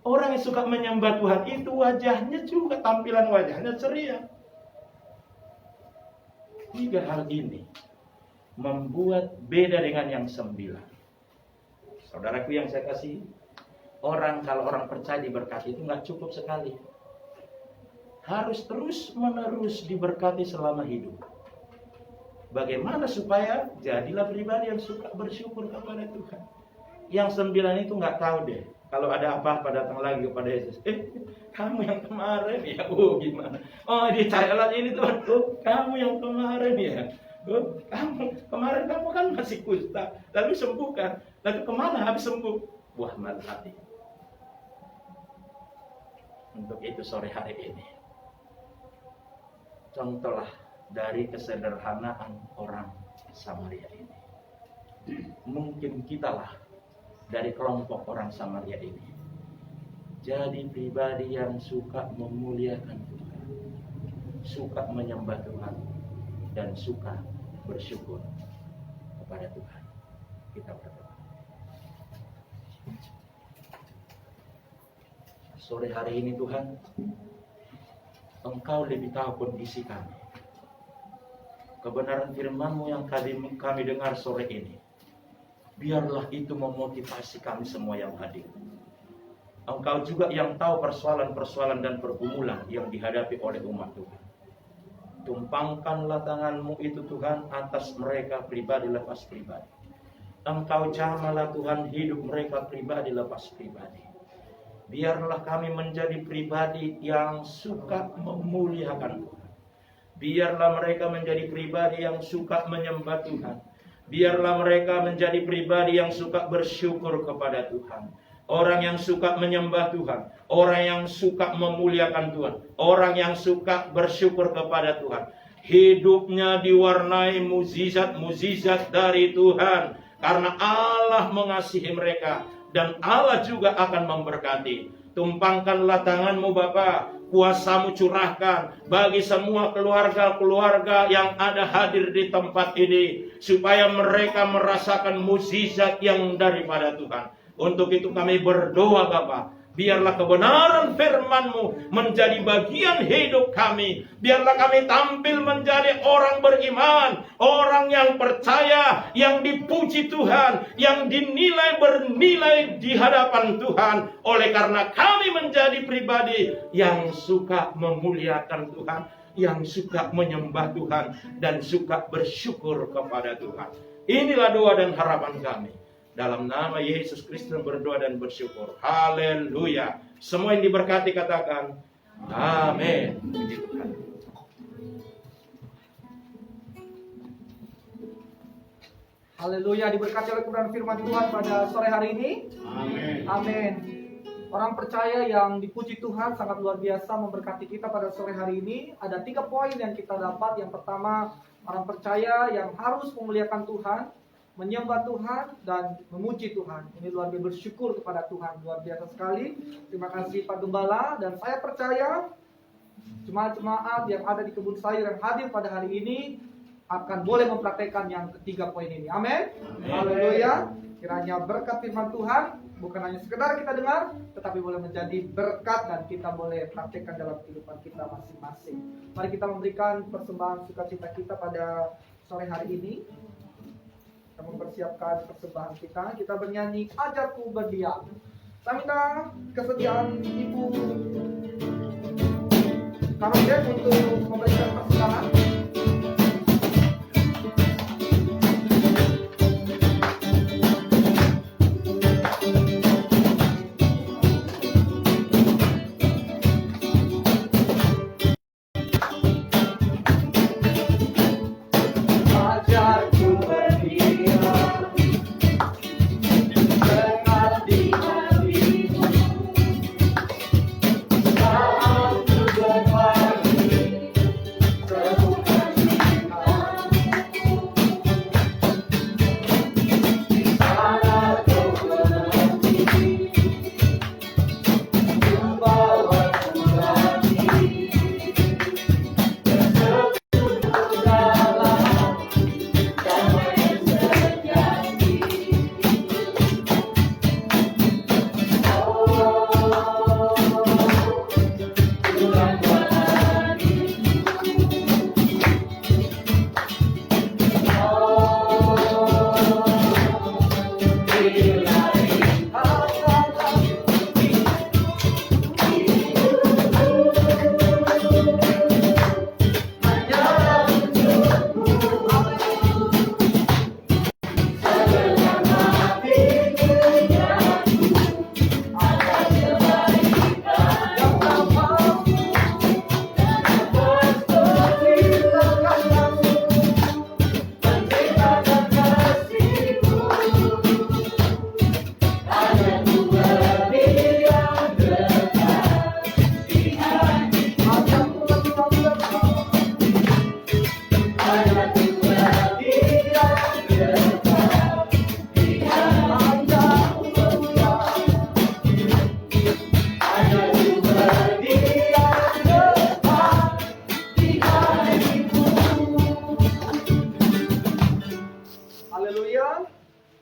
Orang yang suka menyembah Tuhan itu wajahnya juga, tampilan wajahnya ceria. Tiga hal ini membuat beda dengan yang 9. Saudaraku yang saya kasih, kalau orang percaya diberkati itu nggak cukup sekali. Harus terus menerus diberkati selama hidup. Bagaimana supaya jadilah pribadi yang suka bersyukur kepada Tuhan. Yang 9 itu nggak tahu deh. Kalau ada apa-apa datang lagi kepada Yesus. Kamu yang kemarin ya. Oh gimana? Oh di Thailand ini Tuhan. Oh kamu yang kemarin ya. Oh, kemarin kamu kan masih kusta. Lalu sembuhkan. Lalu kemana habis sembuh? Buah mata hati. Untuk itu sore hari ini. Contohlah dari kesederhanaan orang Samaria ini. Mungkin kitalah dari kelompok orang Samaria ini jadi pribadi yang suka memuliakan Tuhan, suka menyembah Tuhan, dan suka bersyukur kepada Tuhan. Kita berdoa. Sore hari ini Tuhan, Engkau lebih tahu kondisi kami. Kebenaran firman-Mu yang kami dengar sore ini, biarlah itu memotivasi kami semua yang hadir. Engkau juga yang tahu persoalan-persoalan dan pergumulan yang dihadapi oleh umat Tuhan. Tumpangkanlah tangan-Mu itu Tuhan atas mereka pribadi lepas pribadi. Engkau jamalah Tuhan hidup mereka pribadi lepas pribadi. Biarlah kami menjadi pribadi yang suka memuliakan Tuhan. Biarlah mereka menjadi pribadi yang suka menyembah Tuhan. Biarlah mereka menjadi pribadi yang suka bersyukur kepada Tuhan. Orang yang suka menyembah Tuhan. Orang yang suka memuliakan Tuhan. Orang yang suka bersyukur kepada Tuhan. Hidupnya diwarnai mukjizat-mukjizat dari Tuhan. Karena Allah mengasihi mereka. Dan Allah juga akan memberkati. Tumpangkanlah tangan-Mu Bapa, kuasa-Mu curahkan bagi semua keluarga-keluarga yang ada hadir di tempat ini, supaya mereka merasakan mukjizat yang daripada Tuhan. Untuk itu kami berdoa Bapa, biarlah kebenaran firman-Mu menjadi bagian hidup kami. Biarlah kami tampil menjadi orang beriman, orang yang percaya, yang dipuji Tuhan, yang bernilai di hadapan Tuhan. Oleh karena kami menjadi pribadi yang suka memuliakan Tuhan, yang suka menyembah Tuhan, dan suka bersyukur kepada Tuhan. Inilah doa dan harapan kami. Dalam nama Yesus Kristus berdoa dan bersyukur. Haleluya. Semua yang diberkati katakan amin. Puji Tuhan. Haleluya, diberkati oleh kebenaran firman Tuhan pada sore hari ini. Amin. Amin. Orang percaya yang dipuji Tuhan sangat luar biasa memberkati kita pada sore hari ini. Ada 3 poin yang kita dapat. Yang pertama, orang percaya yang harus memuliakan Tuhan, menyembah Tuhan, dan memuji Tuhan. Ini luar biasa, bersyukur kepada Tuhan. Luar biasa sekali. Terima kasih Pak Gembala. Dan saya percaya jemaat-jemaat yang ada di kebun sayur yang hadir pada hari ini akan boleh mempraktekkan yang ketiga poin ini. Amin. Haleluya. Kiranya berkat firman Tuhan bukan hanya sekedar kita dengar, tetapi boleh menjadi berkat dan kita boleh praktekkan dalam kehidupan kita masing-masing. Mari kita memberikan persembahan sukacita kita pada sore hari ini. Kita mempersiapkan persembahan kita. Kita bernyanyi Ajarku Berdiam. Saya minta kesediaan Ibu Karogen untuk memberikan persembahan.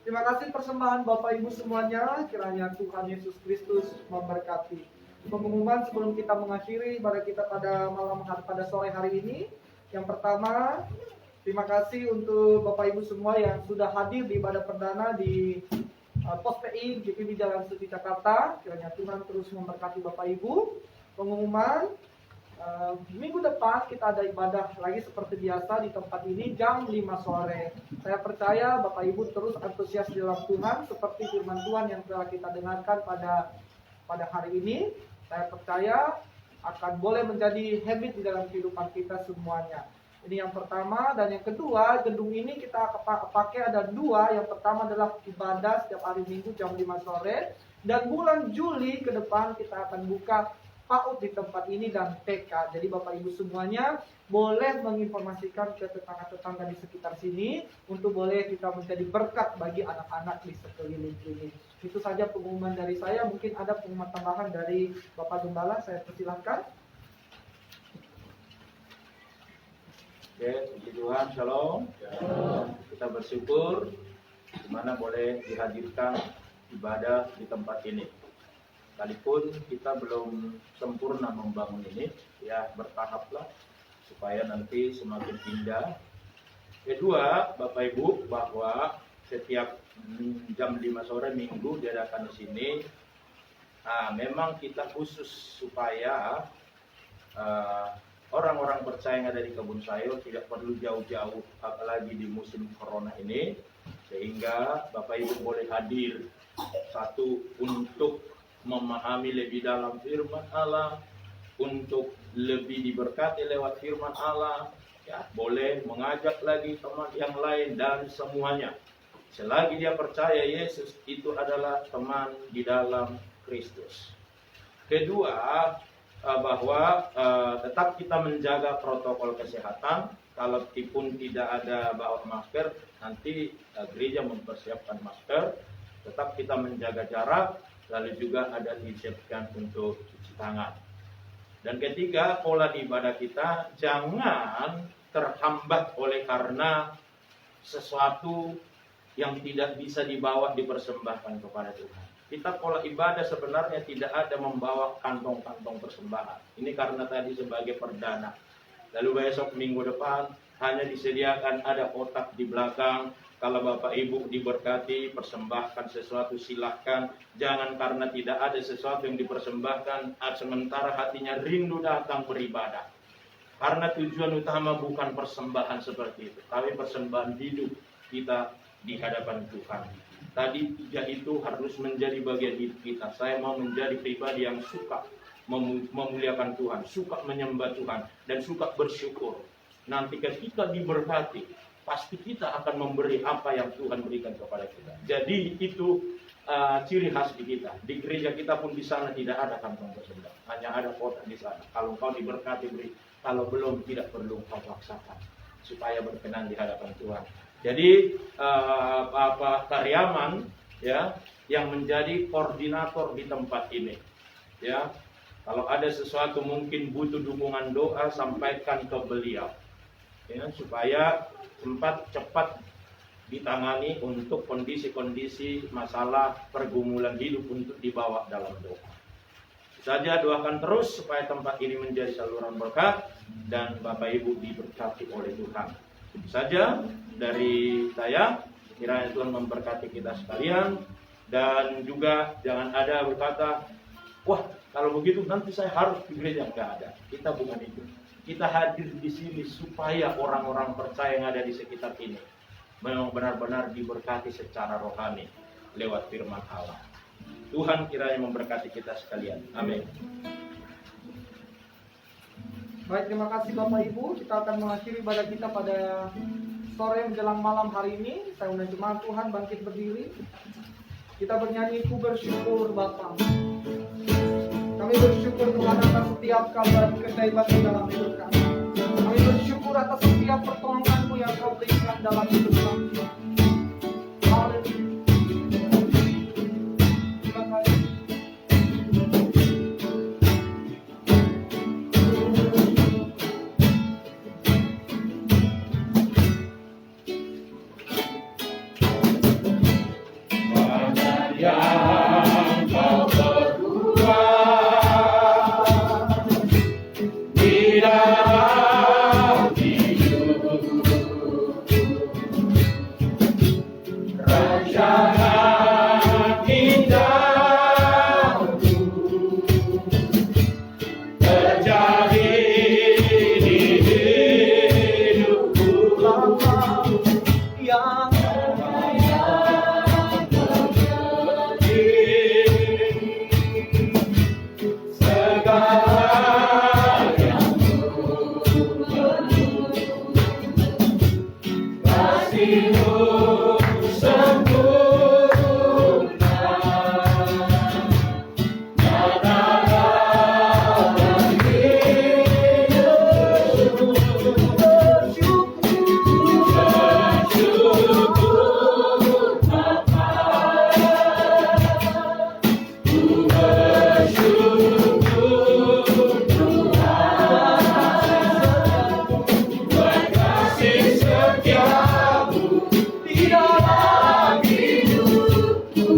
Terima kasih persembahan Bapak Ibu semuanya. Kiranya Tuhan Yesus Kristus memberkati. Pengumuman sebelum kita mengakhiri ibadah kita pada pada sore hari ini. Yang pertama, terima kasih untuk Bapak Ibu semua yang sudah hadir di ibadah perdana di Pos PI GPB Jalan Suci Jakarta. Kiranya Tuhan terus memberkati Bapak Ibu. Pengumuman, minggu depan kita ada ibadah lagi seperti biasa di tempat ini jam 5 sore. Saya percaya Bapak Ibu terus antusias di dalam Tuhan seperti firman Tuhan yang telah kita dengarkan pada hari ini. Saya percaya akan boleh menjadi habit di dalam kehidupan kita semuanya. Ini yang pertama. Dan yang kedua, gedung ini kita pakai ada dua. Yang pertama adalah ibadah setiap hari Minggu jam 5 sore. Dan bulan Juli ke depan kita akan buka PAUD di tempat ini dan TK. Jadi Bapak Ibu semuanya boleh menginformasikan ke tetangga-tetangga di sekitar sini untuk boleh kita menjadi berkat bagi anak-anak di sekeliling sini. Itu saja pengumuman dari saya. Mungkin ada pengumuman tambahan dari Bapak Gembala, saya persilahkan. Oke, puji Tuhan, shalom. Kita bersyukur di mana boleh dihadirkan ibadah di tempat ini. Sekalipun kita belum sempurna membangun ini, ya bertahaplah supaya nanti semakin indah. Kedua, Bapak Ibu, bahwa setiap jam 5 sore Minggu diadakan di sini. Memang kita khusus supaya orang-orang percaya yang ada di Kebun Sayur tidak perlu jauh-jauh, apalagi di musim corona ini, sehingga Bapak Ibu boleh hadir. Satu, untuk memahami lebih dalam firman Allah, untuk lebih diberkati lewat firman Allah, ya boleh mengajak lagi teman yang lain dan semuanya. Selagi dia percaya Yesus itu adalah teman di dalam Kristus. Kedua, bahwa tetap kita menjaga protokol kesehatan. Kalaupun tidak ada bawa masker, nanti gereja mempersiapkan masker. Tetap kita menjaga jarak, lalu juga ada disiapkan untuk cuci tangan. Dan ketiga, pola di ibadah kita jangan terhambat oleh karena sesuatu yang tidak bisa dibawa dipersembahkan kepada Tuhan. Kita pola ibadah sebenarnya tidak ada membawa kantong-kantong persembahan. Ini karena tadi sebagai perdana. Lalu besok minggu depan hanya disediakan ada kotak di belakang. Kalau Bapak Ibu diberkati, persembahkan sesuatu silahkan. Jangan karena tidak ada sesuatu yang dipersembahkan, sementara hatinya rindu datang beribadah. Karena tujuan utama bukan persembahan seperti itu, tapi persembahan hidup kita di hadapan Tuhan. Tadi tiga itu harus menjadi bagian hidup kita. Saya mau menjadi pribadi yang suka memuliakan Tuhan, suka menyembah Tuhan, dan suka bersyukur. Nanti ketika diberkati, pasti kita akan memberi apa yang Tuhan berikan kepada kita. Jadi itu ciri khas di kita. Di gereja kita pun di sana tidak ada kantong persembahan, hanya ada kotak di sana. Kalau kau diberkati beri, kalau belum tidak perlu kau paksakan supaya berkenan di hadapan Tuhan. Jadi karyawan ya yang menjadi koordinator di tempat ini, ya kalau ada sesuatu mungkin butuh dukungan doa, sampaikan ke beliau, ya supaya cepat ditangani untuk kondisi-kondisi masalah pergumulan hidup untuk dibawa dalam doa. Saja doakan terus supaya tempat ini menjadi saluran berkat dan Bapak Ibu diberkati oleh Tuhan. Itu saja dari saya. Kiranya Tuhan memberkati kita sekalian, dan juga jangan ada berkata, wah kalau begitu nanti saya harus di gereja. Enggak ada. Kita bukan itu. Kita hadir di sini supaya orang-orang percaya yang ada di sekitar ini memang benar-benar diberkati secara rohani lewat firman Allah. Tuhan kiranya memberkati kita sekalian. Amin. Baik, terima kasih Bapak Ibu. Kita akan mengakhiri ibadah kita pada sore menjelang malam hari ini. Saya undang jemaat Tuhan bangkit berdiri. Kita bernyanyi Ku Bersyukur Bapa. Kami bersyukur Tuhan atas setiap kabar keajaiban dalam hidup kami. Kami bersyukur atas setiap pertolongan-Mu yang Kau berikan dalam hidup kami. Haleluya. Terima kasih. kasih-Mu sempurna, nyatakan hidupku bersyukur Bapa, ku bersyukur Tuhan buat kasih setiamu di dalam hidupku.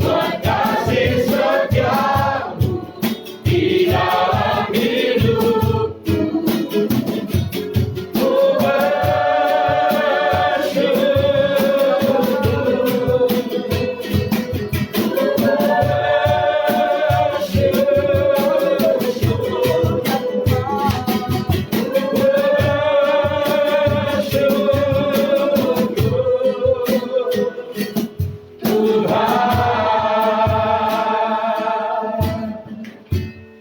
Buat kasih setiamu di dalam hidupku, ku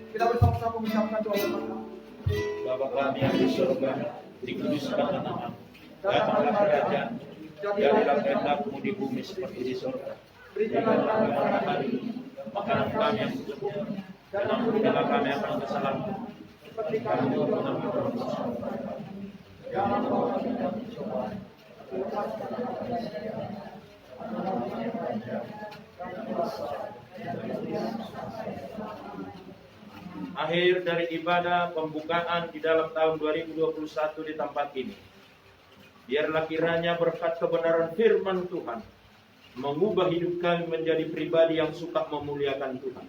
Kita bersama-sama mengucapkan doa bersama. Bapa kami yang di surga, dikuduskanlah namamu, datanglah kerajaan, jadilah kehendak-Mu di bumi seperti di surga. Berikanlah kami pada hari ini makanan kami yang secukupnya, dan ampunilah kami akan kesalahan seperti kami mengampuni orang bersalah. Jangan bawa kami dalam pencobaan, akhir dari ibadah pembukaan di dalam tahun 2021 di tempat ini. Biarlah kiranya berkat kebenaran firman Tuhan mengubah hidup kami menjadi pribadi yang suka memuliakan Tuhan.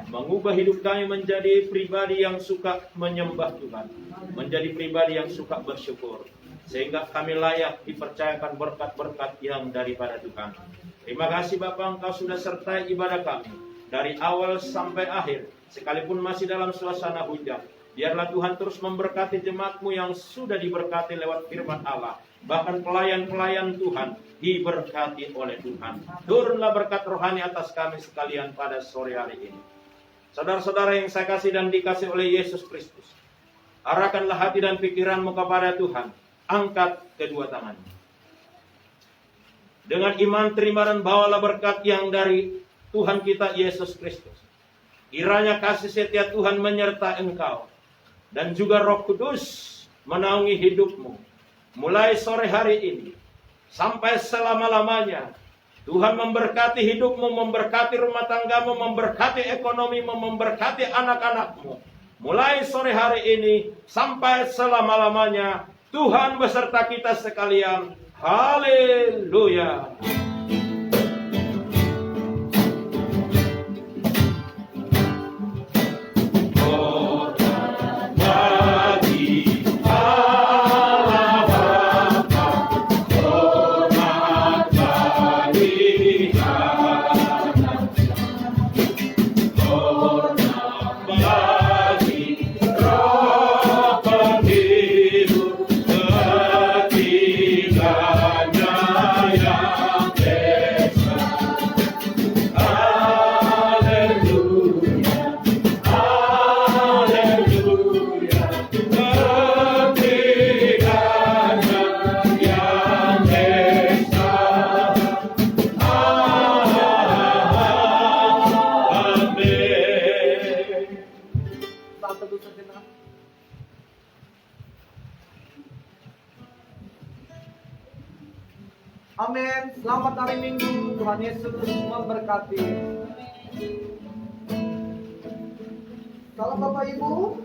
Mengubah hidup kami menjadi pribadi yang suka menyembah Tuhan. Menjadi pribadi yang suka bersyukur. Sehingga kami layak dipercayakan berkat-berkat yang daripada Tuhan. Terima kasih Bapak, Engkau sudah sertai ibadah kami dari awal sampai akhir, sekalipun masih dalam suasana hujan. Biarlah Tuhan terus memberkati jemaat-Mu yang sudah diberkati lewat firman Allah. Bahkan pelayan-pelayan Tuhan diberkati oleh Tuhan. Turunlah berkat rohani atas kami sekalian pada sore hari ini. Saudara-saudara yang saya kasih dan dikasih oleh Yesus Kristus, arahkanlah hati dan pikiranmu kepada Tuhan. Angkat kedua tanganmu. Dengan iman terima dan bawalah berkat yang dari Tuhan kita Yesus Kristus. Kiranya kasih setia Tuhan menyertai engkau. Dan juga Roh Kudus menaungi hidupmu. Mulai sore hari ini sampai selama-lamanya. Tuhan memberkati hidupmu, memberkati rumah tanggamu, memberkati ekonomimu, memberkati anak-anakmu. Mulai sore hari ini sampai selama-lamanya. Tuhan beserta kita sekalian. Haleluya. Amin. Selamat hari Minggu. Tuhan Yesus memberkati. Salam Bapak Ibu.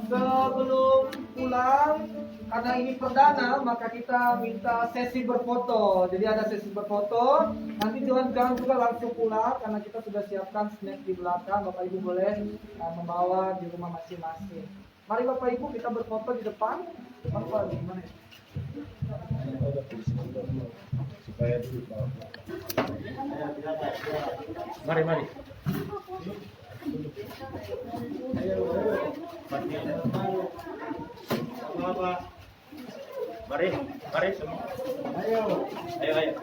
Sebelum pulang, karena ini perdana, maka kita minta sesi berfoto. Jadi ada sesi berfoto. Nanti jangan juga langsung pulang, karena kita sudah siapkan snack di belakang. Bapak Ibu boleh membawa di rumah masing-masing. Mari Bapak Ibu kita berfoto di depan. Depan apa? Di mana? Mari. Apa? Mari, mari semua. Ayo, ayo.